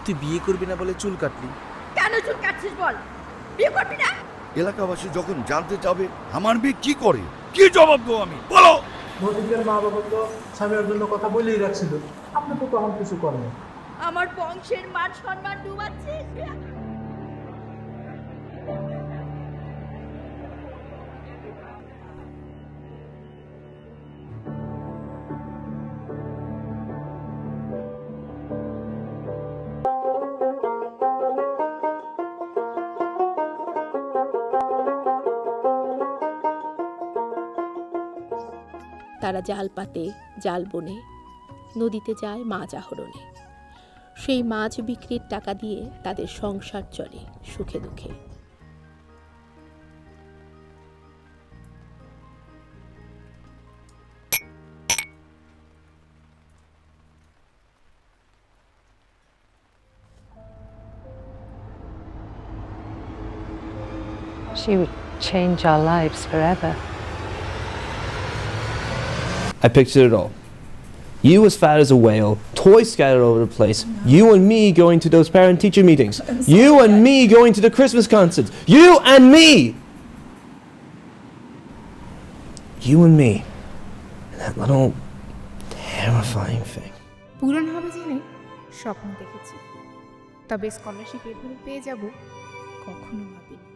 তুই বিয়ে করবি না বলে চুল কাটলি। কেন চুল কাটছিস বল? বিয়ে করবি না? এলাকাবাসী যখন জানতে চাবে আমার মেয়ে কি করে, কি জবাব দেবো আমি, বলো? নদীদের মা বাবা তো স্বামীর জন্য কথা বলেই রাখছিল, আপনি তো তখন কিছু করেন। আমার বংশের মান সম্মান ডুবাচ্ছিস। তারা জাল পাতে, জাল বনে, নদীতে যায় মাছ আহরণে। সেই মাছ বিক্রির টাকা দিয়ে তাদের সংসার চলে সুখে দুঃখে। She would change our lives forever. I pictured it all. You as fat as a whale, toys scattered over the place, you and me going to those parent-teacher meetings, you and me going to the Christmas concerts, you and me! You and me. And that little terrifying thing. পূরণ হবে জেনে স্বপ্ন দেখেছি, তবে scholarship এভাবে পেয়ে যাব কখনো ভাবিনি।